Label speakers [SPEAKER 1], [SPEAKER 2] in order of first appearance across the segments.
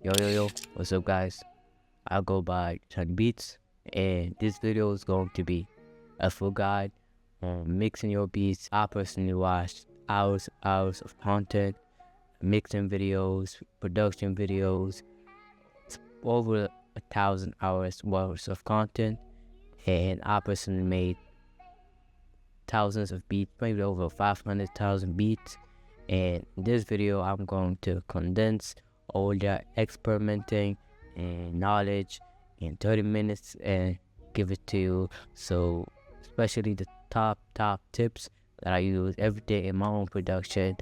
[SPEAKER 1] Yo, what's up guys? I go by Chuck Beats, and this video is going to be a full guide on mixing your beats. I personally watched hours of content, mixing videos, production videos, over 1,000 hours worth of content, and I personally made thousands of beats, maybe over 500,000 beats. And in this video, I'm going to condense all that experimenting and knowledge in 30 minutes and give it to you. So especially the top tips that I use every day in my own production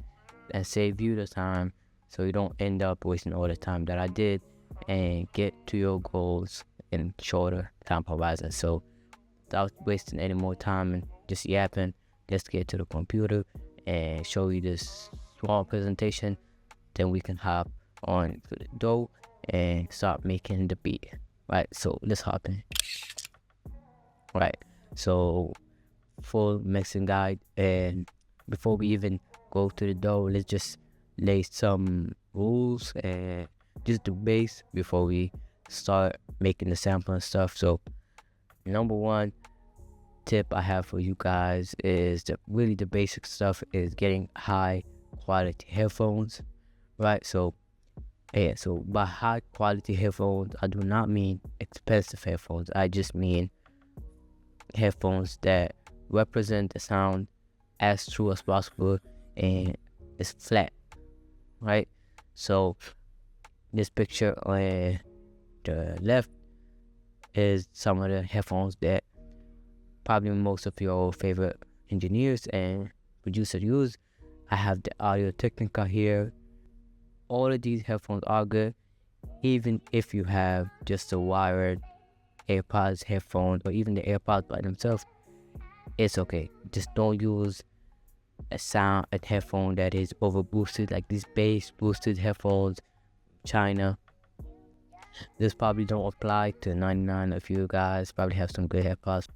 [SPEAKER 1] and save you the time, so you don't end up wasting all the time that I did and get to your goals in shorter time horizon. So without wasting any more time and just yapping, let's get to the computer and show you this small presentation. Then we can hop on to the dough and start making the beat. Right, so let's hop in. Right, so full mixing guide, and before we even go to the dough, let's just lay some rules and just the base before we start making the sample and stuff. So number one tip I have for you guys is really the basic stuff is getting high quality headphones. Right, so by high quality headphones, I do not mean expensive headphones. I just mean headphones that represent the sound as true as possible and it's flat. Right, so this picture on the left is some of the headphones that probably most of your favorite engineers and producers use. I have the Audio Technica here. All of these headphones are good, even if you have just a wired AirPods headphone or even the AirPods by themselves. It's okay. Just don't use a headphone that is over boosted, like these bass boosted headphones, China. This probably don't apply to 99 of you guys. Probably have some good AirPods.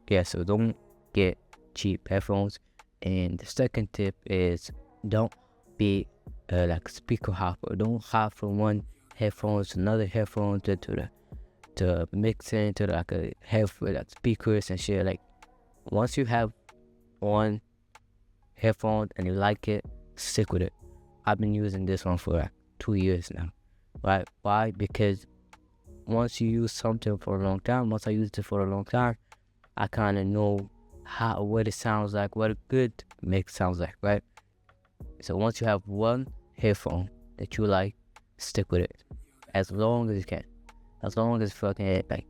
[SPEAKER 1] Yeah, so don't get cheap headphones. And the second tip is don't be like a speaker hopper. Don't hop from one headphone to another headphone to mixing to like a headphone, like speakers and shit. Like once you have one headphone and you like it, stick with it. I've been using this one for like 2 years now. Right? Why? Because once you use something for a long time, once I used it for a long time, I kind of know what it sounds like, what a good mix sounds like, right? So once you have one headphone that you like, stick with it as long as you can, as long as fucking like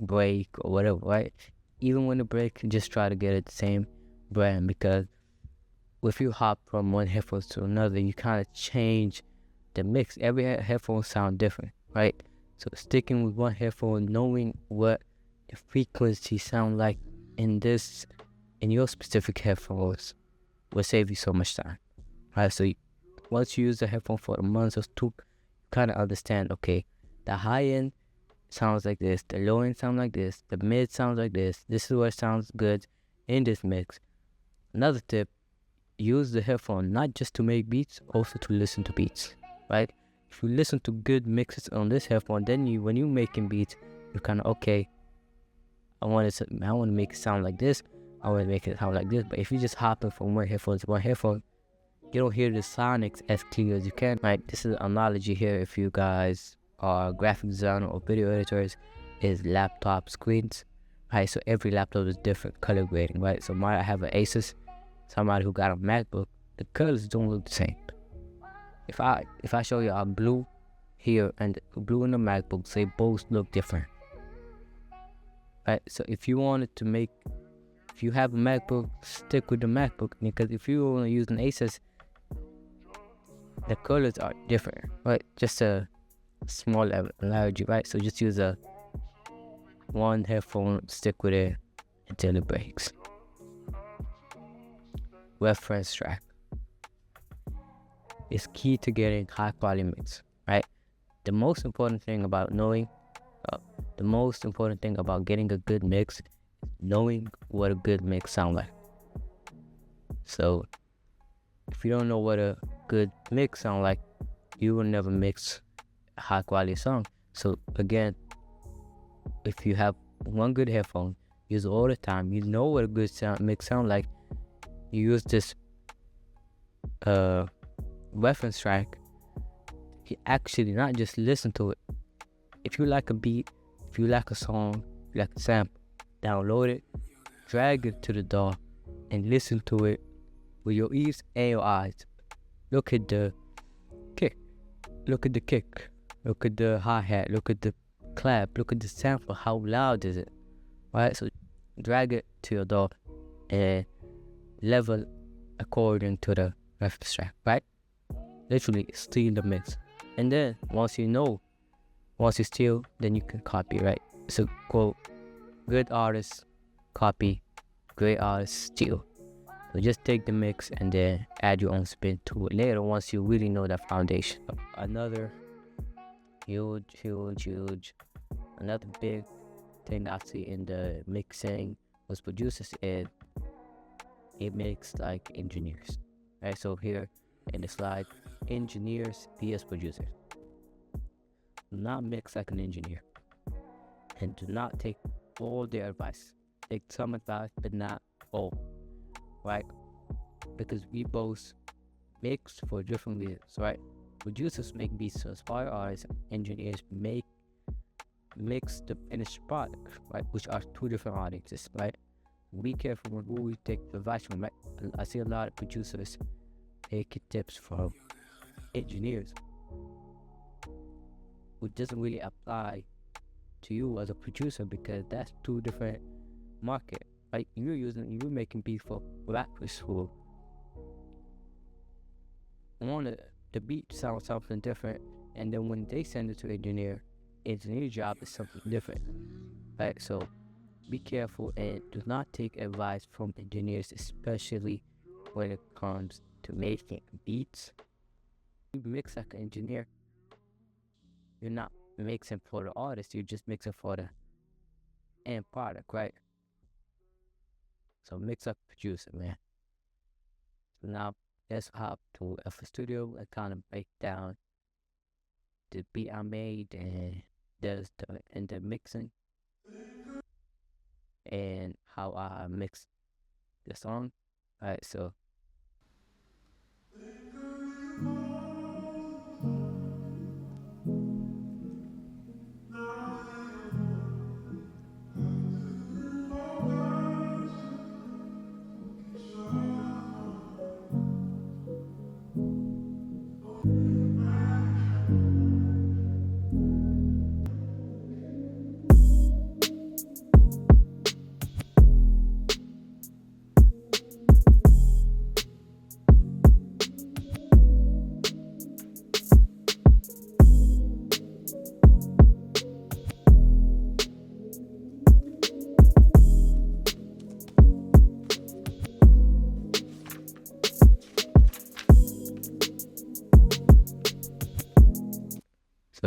[SPEAKER 1] break or whatever, right? Even when it break, just try to get it the same brand, because if you hop from one headphone to another, you kind of change the mix. Every headphone sound different, right? So sticking with one headphone, knowing what the frequency sound like in your specific headphones will save you so much time. Right, so once you use the headphone for a month or two, you kind of understand, okay, the high end sounds like this, the low end sounds like this, the mid sounds like this is what sounds good in this mix. Another tip, use the headphone not just to make beats, also to listen to beats. Right, if you listen to good mixes on this headphone, then when you're making beats, you're kind of, okay, I want to make it sound like this, I want to make it sound like this. But if you just hopping from one headphone to one headphone, you don't hear the sonics as clear as you can. Right, this is an analogy here. If you guys are graphic designer or video editors, is laptop screens. Right, so every laptop is different color grading. Right, so I have an Asus. Somebody who got a MacBook, the colors don't look the same. If I show you a blue here and blue in the MacBook, they both look different. Right, so if you have a MacBook, stick with the MacBook, because if you want to use an Asus, the colors are different. Right, just a small analogy. Right, so just use one headphone, stick with it until it breaks. Reference track is key to getting high quality mix. Right, the most important thing about getting a good mix is knowing what a good mix sounds like. So if you don't know what a good mix sounds like, you will never mix high quality song. So again, if you have one good headphone, use it all the time. You know what a good sound mix sound like. You use this reference track. You actually not just listen to it. If you like a beat, if you like a song, if you like a sample, download it, drag it to the DAW, and listen to it with your ears and your eyes. Look at the kick, look at the hi-hat, look at the clap, look at the sample, how loud is it, right? So drag it to your DAW and level according to the reference track, right? Literally steal the mix. And then once you steal, then you can copy, right? So quote, good artists copy, great artists steal. So just take the mix and then add your own spin to it later once you really know that foundation. Another another big thing I see in the mixing with producers is it makes like engineers, right? So here in the slide, engineers vs producers. Do not mix like an engineer, and do not take all their advice. Take some advice, but not all, right? Because we both mix for different reasons, right? Producers make beats to inspire artists, engineers mix the finished product, right? Which are two different audiences, right? Be careful with who we take advice from, right? I see a lot of producers taking tips from engineers, which doesn't really apply to you as a producer because that's two different market. Like you're making beats for rappers who want the beat sound something different, and then when they send it to engineer job is something different, right? So be careful and do not take advice from engineers, especially when it comes to making beats. You mix like an engineer, you're not mixing for the artist, you're just mixing for the end product, right? So mix up producer, man. So now let's hop to FL Studio and kind of break down the beat I made and the mixing and how I mix the song. Alright, so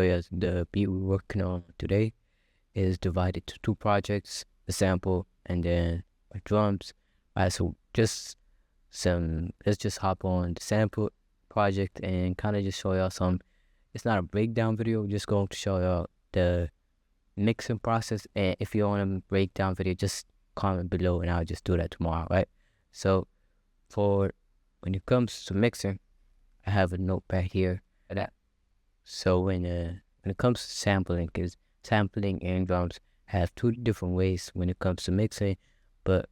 [SPEAKER 1] yes, the beat we're working on today is divided to two projects, the sample and then my drums. Alright, so let's just hop on the sample project and kind of just show y'all it's not a breakdown video, just going to show y'all the mixing process. And if you want a breakdown video, just comment below and I'll just do that tomorrow, right? So for when it comes to mixing, I have a notepad here for that. So when it comes to sampling, because sampling and drums have two different ways when it comes to mixing. But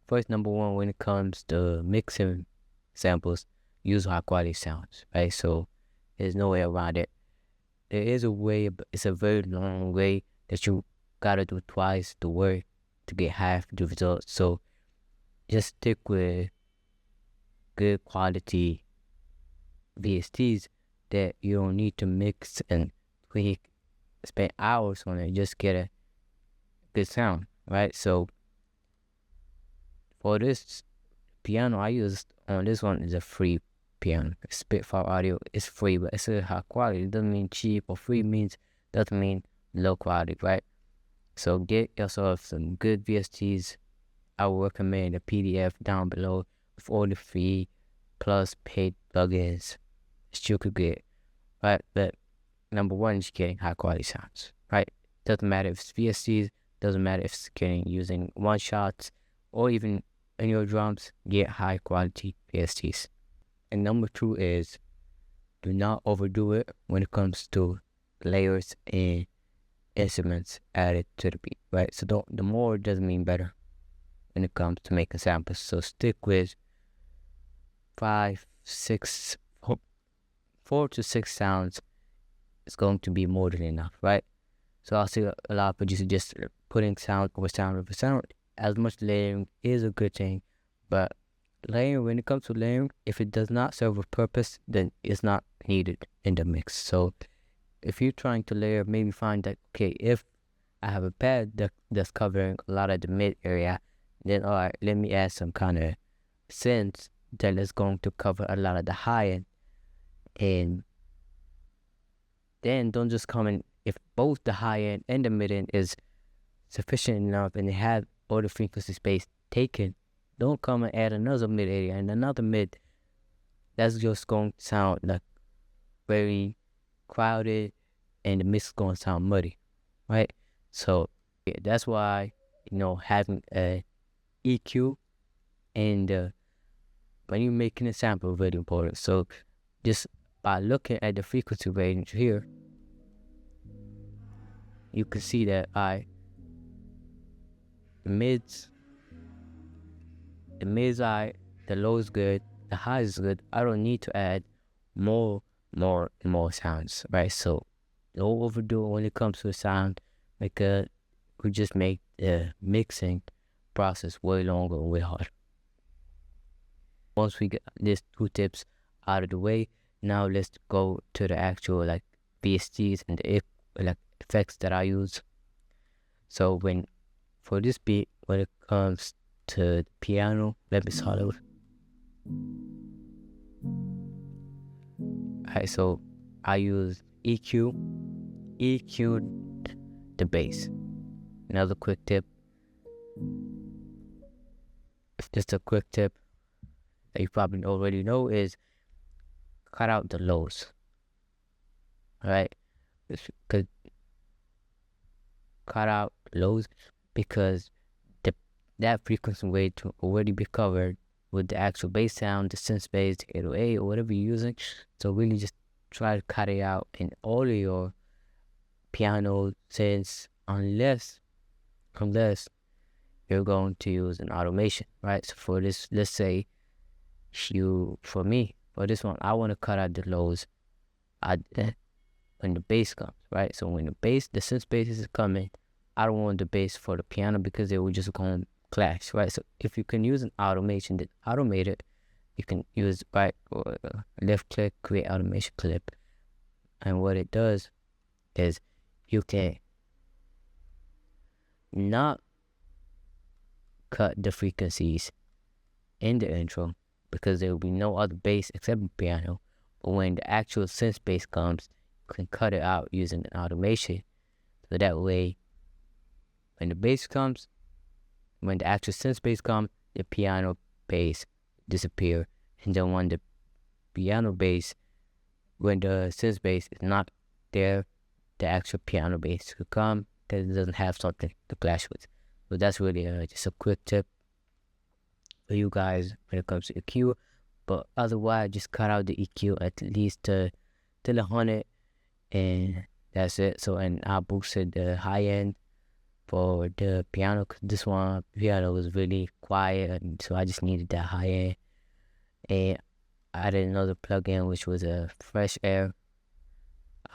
[SPEAKER 1] first, number one, when it comes to mixing samples, use high quality sounds, right? So there's no way around it. There is a way, but it's a very long way that you gotta do twice the work to get half the results. So just stick with good quality VSTs that you don't need to mix and tweak, spend hours on it, just get a good sound, right? So for this piano I used on this one is a free piano. Spitfire Audio is free, but it's a high quality. It doesn't mean cheap, or free doesn't mean low quality, right? So get yourself some good VSTs. I would recommend a PDF down below with all the free plus paid plugins that you could get, right? But number one is getting high quality sounds, right? Doesn't matter if it's VSTs, doesn't matter if it's getting using one shots or even in your drums, get high quality VSTs. And number two is do not overdo it when it comes to layers and instruments added to the beat, right? So the more doesn't mean better when it comes to making samples. So stick with 4 to 6 sounds is going to be more than enough, right? So I'll see a lot of producers just putting sound over sound over sound. As much layering is a good thing, but layering, when it comes to layering, if it does not serve a purpose, then it's not needed in the mix. So if you're trying to layer, maybe find that, okay, if I have a pad that's covering a lot of the mid area, then all right, let me add some kind of synths that is going to cover a lot of the high end. And then don't just come in, if both the high end and the mid end is sufficient enough and they have all the frequency space taken, don't come and add another mid area and another mid. That's just going to sound like very crowded and the mix is going to sound muddy, right? So yeah, that's why, having a EQ and when you're making a sample is very important. So just by looking at the frequency range here, you can see that the mids, the low is good, the high is good. I don't need to add more sounds, right? So don't overdo it when it comes to the sound, because we just make the mixing process way longer and way harder. Once we get these 2 tips out of the way, now let's go to the actual VSTs and the effects that I use. So for this beat, when it comes to the piano, let me start over. Alright, so I use EQ the bass. Another quick tip, just a quick tip that you probably already know, is cut out the lows. Alright, cut out lows because that frequency rate to already be covered with the actual bass sound, the synth bass, the 808 or whatever you're using. So really just try to cut it out in all of your piano synths, unless you're going to use an automation, right? So for this, let's say for this one, I want to cut out the lows when the bass comes, right? So when the synth bass is coming, I don't want the bass for the piano because they will just go and clash, right? So if you can use an automation that automate it, you can use right or left click, create automation clip, and what it does is you can not cut the frequencies in the intro because there will be no other bass except the piano. But when the actual synth bass comes, you can cut it out using an automation. So that way, when the bass comes, when the actual synth bass comes, the piano bass disappear. And then when the piano bass, when the synth bass is not there, the actual piano bass could come because it doesn't have something to clash with. So that's really just a quick tip for you guys when it comes to EQ. But otherwise, just cut out the EQ at least till 100, and that's it. So, and I boosted the high end for the piano because this one piano was really quiet, and so I just needed that high end. And I added another plugin which was a fresh air.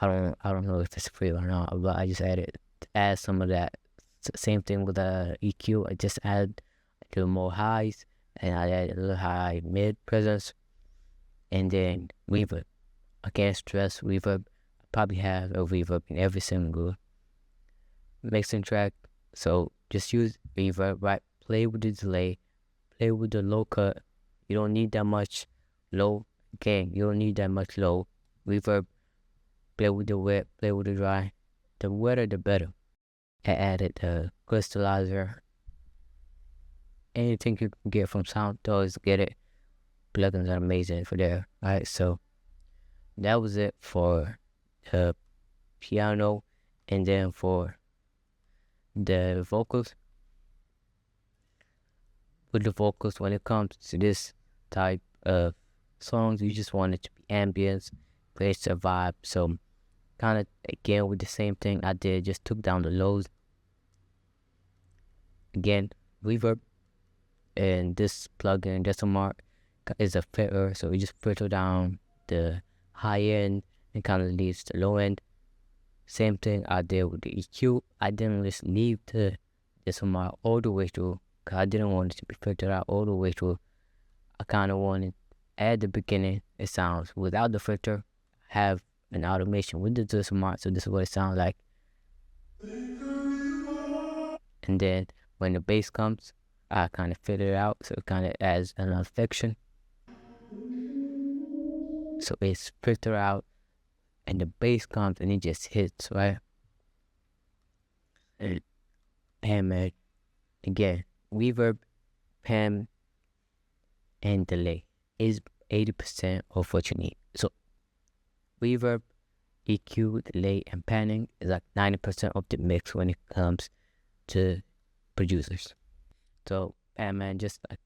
[SPEAKER 1] I don't know if it's free or not, but I just add some of that. Same thing with the EQ. I just add a little more highs, and I add a little high mid presence, and then reverb. I can't stress reverb. I probably have a reverb in every single mixing track, so just use reverb, right? Play with the delay, play with the low cut. You don't need that much low. Again, you don't need that much low reverb. Play with the wet, play with the dry. The wetter the better. I added a crystallizer. Anything you can get from SoundToys, get it. Plugins are amazing for there. Alright, so that was it for the piano. And then for the vocals, with the vocals, when it comes to this type of songs, you just want it to be ambience, creates a vibe. So kind of again with the same thing I did, just took down the lows. Again, reverb, and this plugin Decimart is a filter, so you just filter down the high end and kind of leaves the low end. Same thing I did with the EQ. I didn't just leave the Decimart all the way through, because I didn't want it to be filtered out all the way through. I kind of wanted at the beginning it sounds without the filter, have an automation with the Decimart, so this is what it sounds like. And then when the bass comes, I kind of filter it out, so it kind of adds an affection. So it's filtered out, and the bass comes, and it just hits, right? And hammer, again, reverb, pan, and delay is 80% of what you need. So reverb, EQ, delay, and panning is like 90% of the mix when it comes to producers. So Batman just like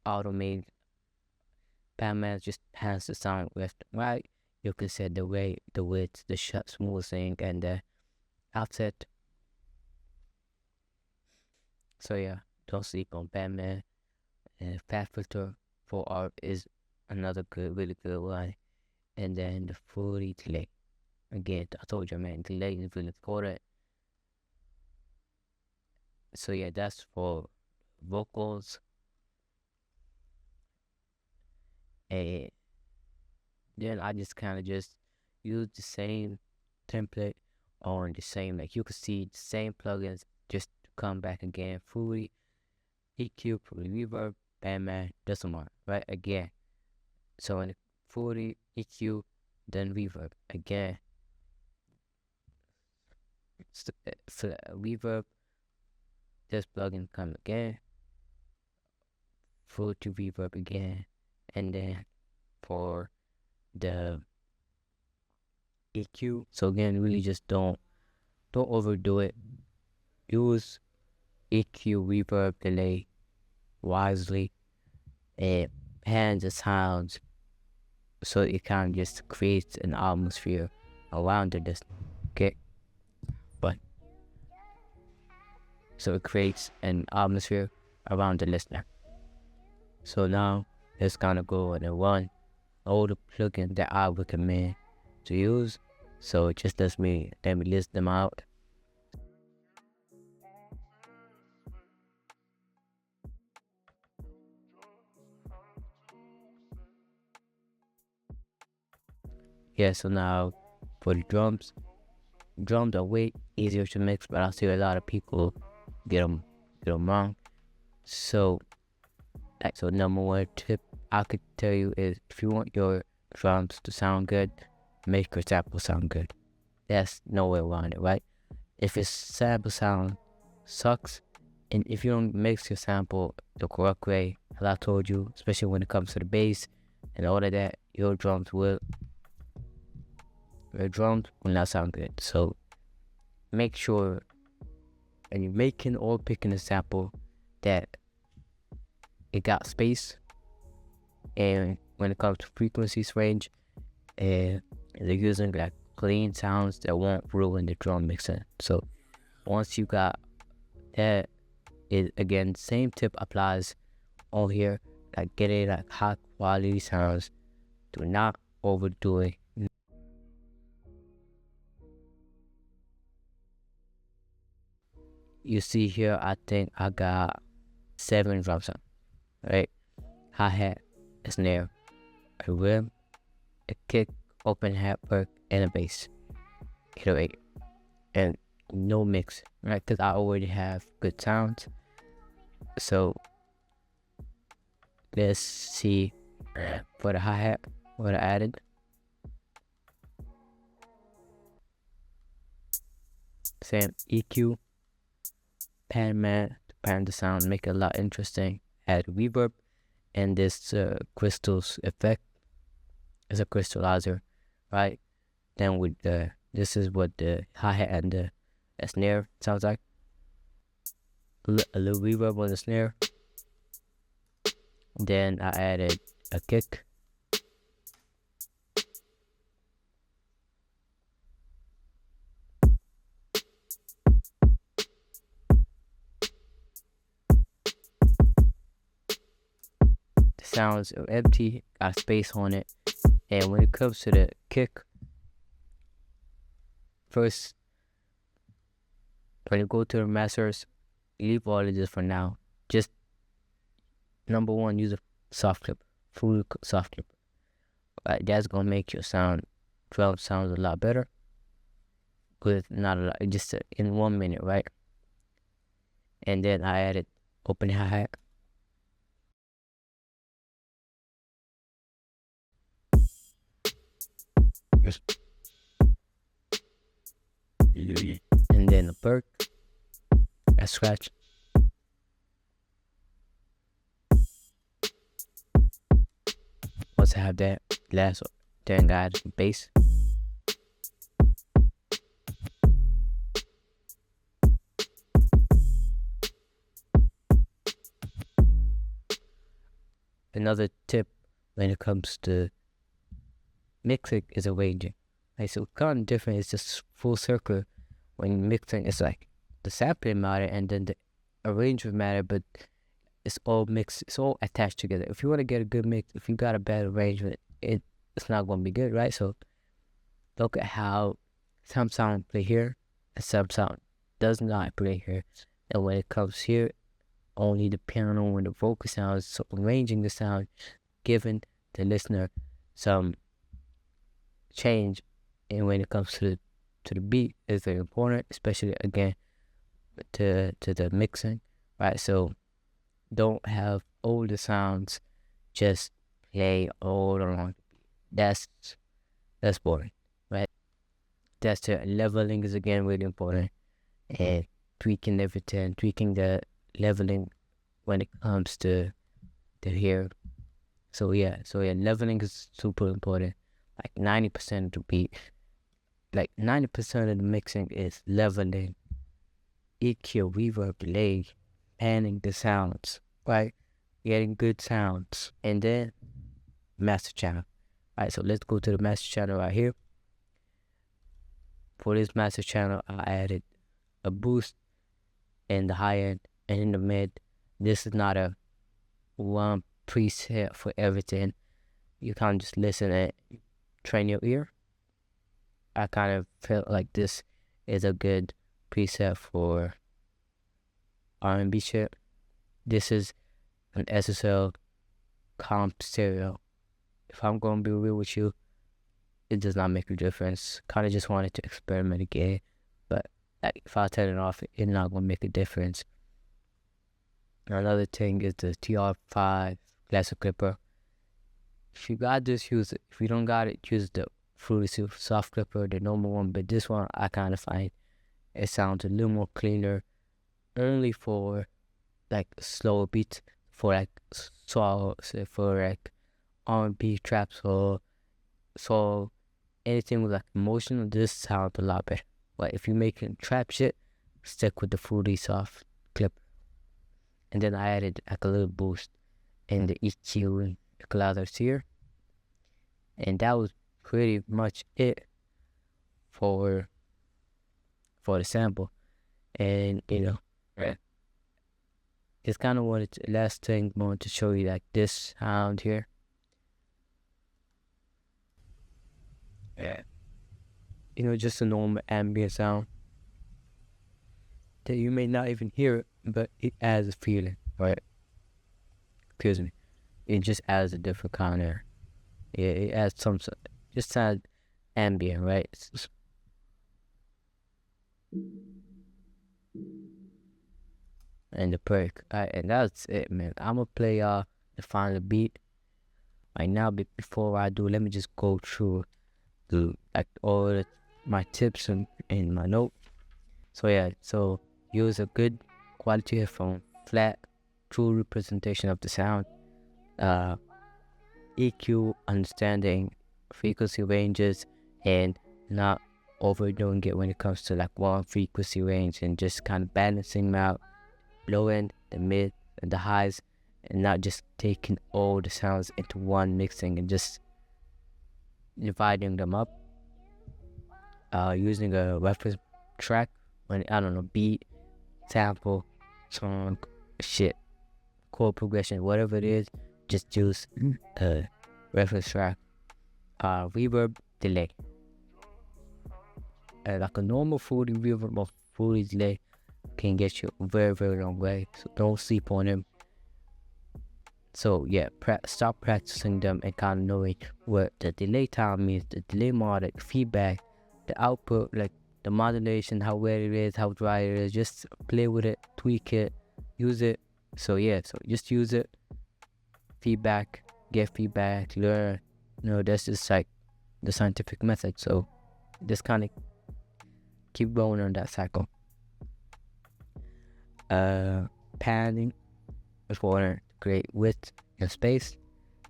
[SPEAKER 1] automate. Batman just has the sound left and right. You can set the way, the width, the smoothing, and the offset. So yeah, don't sleep on Batman. And Fat Filter for art is another good, really good one. And then the fully delay. Again, I told you, man, delay is really important. So yeah, that's for vocals. And then I just kind of just use the same template on the same, like you can see the same plugins just come back again. Fully EQ, fully reverb, Batman, Decimart, right? Again. So in fully EQ, then reverb again. So reverb, this plugin come again. Full to reverb again, and then for the EQ. So again, really just don't overdo it. Use EQ, reverb, delay wisely, and pan the sounds so it kind of just creates an atmosphere around the listener. Okay, but so it creates an atmosphere around the listener. So now let's kind of go and run all the plugins that I recommend to use. So just let me list them out. Yeah, so now for the drums are way easier to mix, but I see a lot of people get them wrong. So number one tip I could tell you is, if you want your drums to sound good, make your sample sound good. That's no way around it, right? If your sample sound sucks, and if you don't mix your sample the correct way, as I told you, especially when it comes to the bass and all of that, your drums will not sound good. So make sure, and you're making or picking a sample, that it got space, and when it comes to frequencies range, they're using like clean sounds that won't ruin the drum mixer. So once you got that, it again, same tip applies on here, like getting like high quality sounds. Do not overdo it. You see here, I think I got 7 drum sounds, right? Hi-hat, a snare, a rim, a kick, open hat work, and a bass. 808. And no mix, right? Because I already have good sounds. So let's see for the hi-hat what I added. Same EQ, pan the sound, make it a lot interesting. Add reverb, and this crystals effect is a crystallizer, right? Then with the This is what the hi-hat and the snare sounds like. A little reverb on the snare. Then I added a kick. The sounds are empty, got space on it. And when it comes to the kick, first, when you go to the masters, leave all of this for now. Just number one, use a soft clip, full soft clip. That's gonna make your drum sounds a lot better. With not a lot, just in 1 minute, right? And then I added open hi-hat. And then a perk, a scratch. Once I have that, then I add bass. Another tip when it comes to mixing is arranging. So kind of different. It's just full circle. When mixing, it's like the sampling matter and then the arrangement matter, but it's all mixed. It's all attached together. If you want to get a good mix, if you got a bad arrangement, it's not going to be good, right? So look at how some sound play here and some sound does not play here. And when it comes here, only the piano and the vocal sounds. So arranging the sound, giving the listener some change, and when it comes to the beat is very important, especially again to the mixing, right? So don't have all the sounds just play all along. That's boring, right? That's the leveling is again really important, and tweaking everything, tweaking the leveling when it comes to here. So yeah, leveling is super important. Like 90% of the beat, like 90% of the mixing is leveling, EQ, reverb, delay, panning the sounds, right? Getting good sounds. And then master channel. Alright, so let's go to the master channel right here. For this master channel, I added a boost in the high end and in the mid. This is not a one preset for everything. You can't just listen and train your ear. I kind of felt like this is a good preset for R&B shit. This is an SSL comp stereo. If I'm gonna be real with you, it does not make a difference. Kind of just wanted to experiment again, but like if I turn it off, it's not gonna make a difference. Another thing is the TR5 classic clipper. If you got this, use it. If you don't got it, use the Fruity soft clipper, the normal one. But this one, I kind of find it sounds a little more cleaner, only for like slower beats, for like soul, for like R&B trap soul, anything with like emotional. This sounds a lot better. But if you're making trap shit, stick with the Fruity soft clipper. And then I added like a little boost in the EQ and equalizers here, and that was pretty much it for the sample. And right, just kind of wanted to, last thing I wanted to show you like this sound here. Just a normal ambient sound that you may not even hear it, but it adds a feeling, right? Excuse me. It just adds a different kind of, it adds some, just sound ambient, right? And the perk, and that's it, man. I'm gonna play the final beat right now. But before I do, let me just go through all my tips and my note. So yeah, so use a good quality headphone, flat, true representation of the sound, EQ, understanding frequency ranges, and not overdoing it when it comes to like one frequency range, and just kind of balancing them out, low end, the mid, and the highs, and not just taking all the sounds into one mixing and just dividing them up. Using a reference track, when I don't know, beat, sample, song, shit, chord progression, whatever it is, just use a reference track. Reverb, delay. Like a normal Fruity reverb or Fruity delay can get you a very, very long way, so don't sleep on them. So yeah, start practicing them and kind of knowing what the delay time means, the delay model, feedback, the output, like the modulation, how wet it is, how dry it is. Just play with it, tweak it, use it. So yeah, so just use it, feedback, get feedback, learn. That's just like the scientific method. So just kind of keep going on that cycle. Panning is important. Create width and space.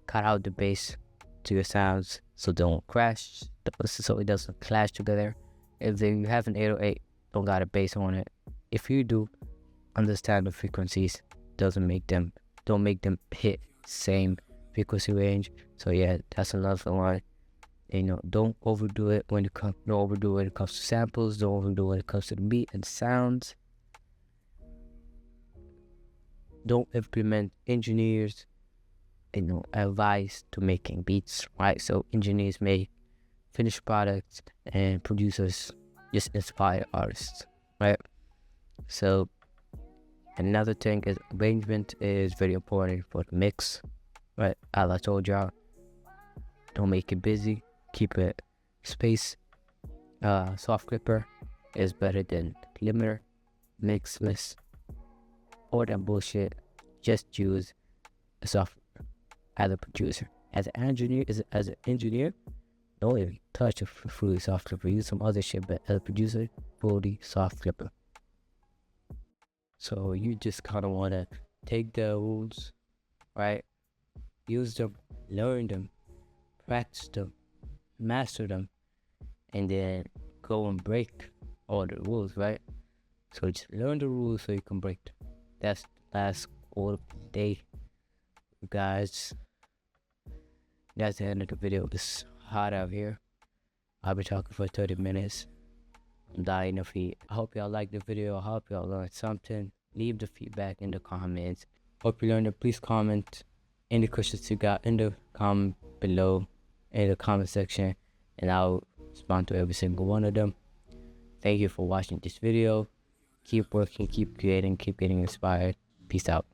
[SPEAKER 1] Cut out the bass to your sounds so don't crash, so it doesn't clash together. If you have an 808, don't got a bass on it. If you do, understand the frequencies. Don't make them hit same frequency range. So yeah, that's another one. Don't overdo it when it comes to samples. Don't overdo it when it comes to the beat and sounds. Don't implement engineers advice to making beats, right? So engineers make finished products and producers just inspire artists, right? So another thing is arrangement is very important for the mix, right? As I told y'all, don't make it busy, keep it space. Soft clipper is better than limiter, mix list, all that bullshit. Just use a software. As a producer, as an engineer, don't even touch a fully soft clipper. Use some other shit, but as a producer, fully soft clipper. So you just kind of want to take the rules, right? Use them, learn them, practice them, master them, and then go and break all the rules, right? So just learn the rules so you can break them. That's the last quote of the day, you guys. That's the end of the video. It's hot out here. I'll be talking for 30 minutes. I'm dying of heat. I hope y'all liked the video. I hope y'all learned something. Leave the feedback in the comments. Hope you learned it. Please comment any questions you got in the comment below, in the comment section, and I'll respond to every single one of them. Thank you for watching this video. Keep working, keep creating, keep getting inspired. Peace out.